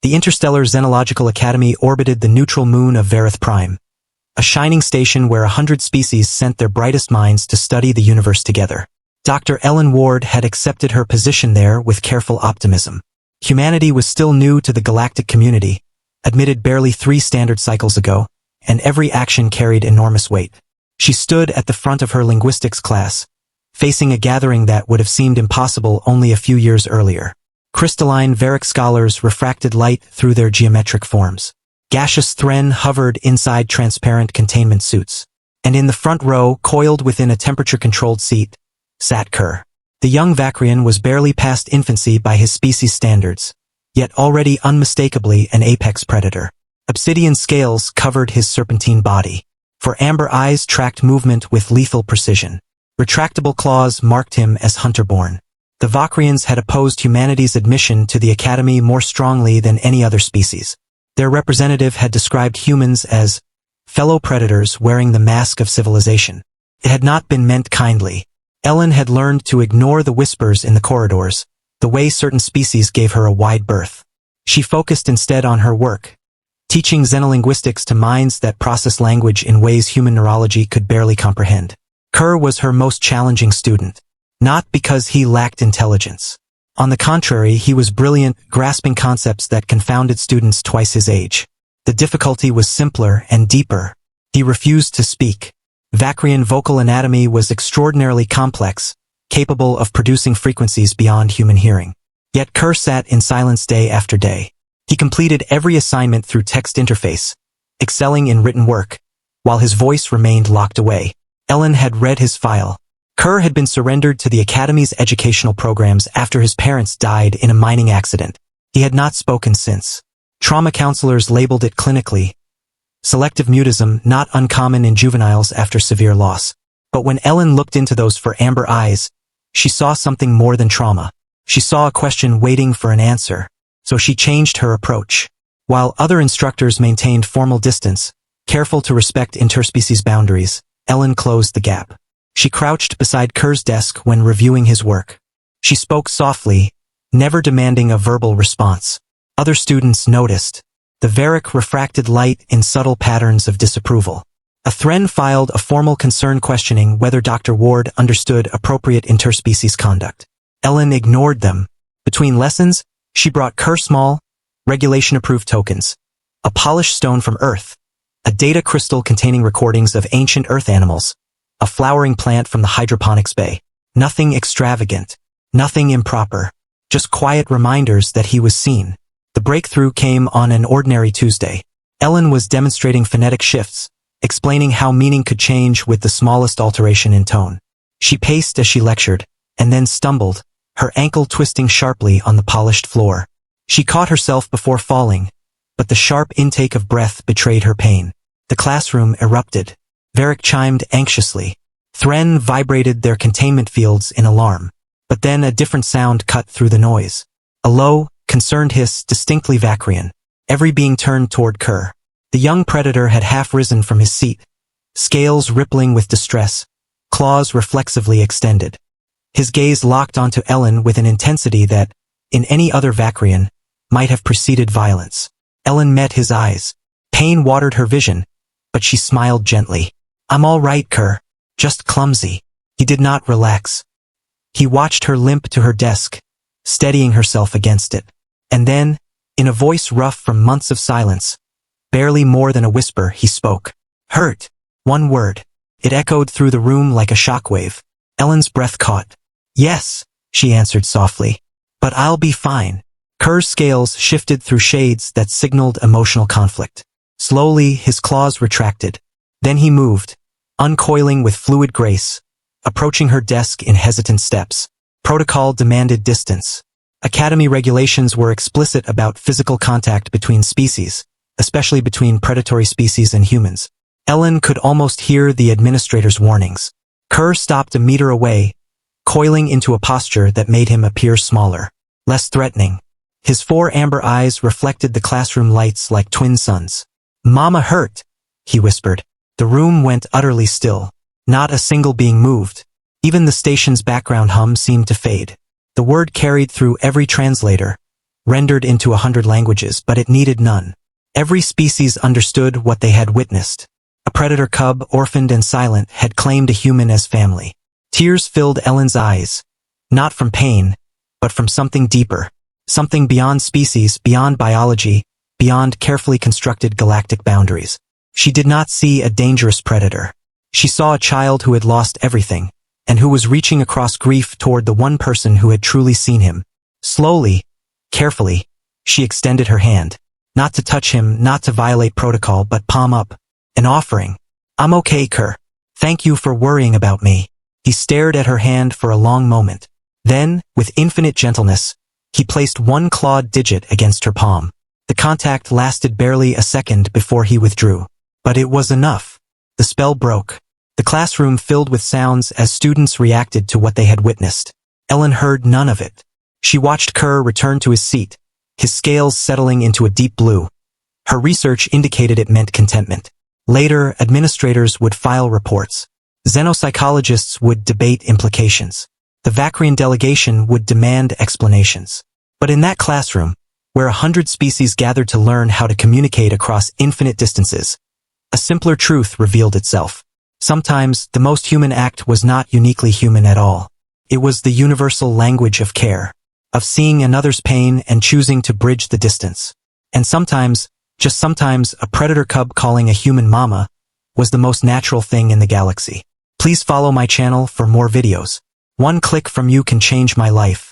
The Interstellar Xenological Academy orbited the neutral moon of Verith Prime, a shining station where 100 species sent their brightest minds to study the universe together. Dr. Ellen Ward had accepted her position there with careful optimism. Humanity was still new to the galactic community, admitted barely 3 standard cycles ago, and every action carried enormous weight. She stood at the front of her linguistics class, facing a gathering that would have seemed impossible only a few years earlier. Crystalline Varic scholars refracted light through their geometric forms. Gaseous Thren hovered inside transparent containment suits. And in the front row, coiled within a temperature-controlled seat, sat Kerr. The young Vakrian was barely past infancy by his species standards, yet already unmistakably an apex predator. Obsidian scales covered his serpentine body, for amber eyes tracked movement with lethal precision. Retractable claws marked him as hunter-born. The Vakrians had opposed humanity's admission to the Academy more strongly than any other species. Their representative had described humans as fellow predators wearing the mask of civilization. It had not been meant kindly. Ellen had learned to ignore the whispers in the corridors, the way certain species gave her a wide berth. She focused instead on her work, teaching xenolinguistics to minds that process language in ways human neurology could barely comprehend. Kerr was her most challenging student. Not because he lacked intelligence. On the contrary, he was brilliant, grasping concepts that confounded students twice his age. The difficulty was simpler and deeper. He refused to speak. Vakrian vocal anatomy was extraordinarily complex, capable of producing frequencies beyond human hearing. Yet Kerr sat in silence day after day. He completed every assignment through text interface, excelling in written work, while his voice remained locked away. Ellen had read his file. Kerr had been surrendered to the Academy's educational programs after his parents died in a mining accident. He had not spoken since. Trauma counselors labeled it clinically selective mutism, not uncommon in juveniles after severe loss. But when Ellen looked into those amber eyes, she saw something more than trauma. She saw a question waiting for an answer. So she changed her approach. While other instructors maintained formal distance, careful to respect interspecies boundaries, Ellen closed the gap. She crouched beside Kerr's desk when reviewing his work. She spoke softly, never demanding a verbal response. Other students noticed. The Varic refracted light in subtle patterns of disapproval. A Thren filed a formal concern questioning whether Dr. Ward understood appropriate interspecies conduct. Ellen ignored them. Between lessons, she brought Kerr small, regulation-approved tokens, a polished stone from Earth, a data crystal containing recordings of ancient Earth animals, a flowering plant from the hydroponics bay. Nothing extravagant, nothing improper, just quiet reminders that he was seen. The breakthrough came on an ordinary Tuesday. Ellen was demonstrating phonetic shifts, explaining how meaning could change with the smallest alteration in tone. She paced as she lectured, and then stumbled, her ankle twisting sharply on the polished floor. She caught herself before falling, but the sharp intake of breath betrayed her pain. The classroom erupted. Varic chimed anxiously. Thren vibrated their containment fields in alarm. But then a different sound cut through the noise. A low, concerned hiss, distinctly Vakrian. Every being turned toward Kerr. The young predator had half risen from his seat, scales rippling with distress, claws reflexively extended. His gaze locked onto Ellen with an intensity that, in any other Vakrian, might have preceded violence. Ellen met his eyes. Pain watered her vision, but she smiled gently. "I'm all right, Kerr. Just clumsy." He did not relax. He watched her limp to her desk, steadying herself against it. And then, in a voice rough from months of silence, barely more than a whisper, he spoke. "Hurt." One word. It echoed through the room like a shockwave. Ellen's breath caught. "Yes," she answered softly. "But I'll be fine." Kerr's scales shifted through shades that signaled emotional conflict. Slowly, his claws retracted. Then he moved, uncoiling with fluid grace, approaching her desk in hesitant steps. Protocol demanded distance. Academy regulations were explicit about physical contact between species, especially between predatory species and humans. Ellen could almost hear the administrator's warnings. Kerr stopped a meter away, coiling into a posture that made him appear smaller, less threatening. His 4 amber eyes reflected the classroom lights like twin suns. "Mama hurt," he whispered. The room went utterly still. Not a single being moved. Even the station's background hum seemed to fade. The word carried through every translator, rendered into 100 languages, but it needed none. Every species understood what they had witnessed. A predator cub, orphaned and silent, had claimed a human as family. Tears filled Ellen's eyes, not from pain, but from something deeper, something beyond species, beyond biology, beyond carefully constructed galactic boundaries. She did not see a dangerous predator. She saw a child who had lost everything, and who was reaching across grief toward the one person who had truly seen him. Slowly, carefully, she extended her hand. Not to touch him, not to violate protocol, but palm up. An offering. "I'm okay, Kerr. Thank you for worrying about me." He stared at her hand for a long moment. Then, with infinite gentleness, he placed one clawed digit against her palm. The contact lasted barely a second before he withdrew. But it was enough. The spell broke. The classroom filled with sounds as students reacted to what they had witnessed. Ellen heard none of it. She watched Kerr return to his seat, his scales settling into a deep blue. Her research indicated it meant contentment. Later, administrators would file reports. Xenopsychologists would debate implications. The Vakrian delegation would demand explanations. But in that classroom, where 100 species gathered to learn how to communicate across infinite distances, a simpler truth revealed itself. Sometimes, the most human act was not uniquely human at all. It was the universal language of care, of seeing another's pain and choosing to bridge the distance. And sometimes, just sometimes, a predator cub calling a human mama was the most natural thing in the galaxy. Please follow my channel for more videos. One click from you can change my life.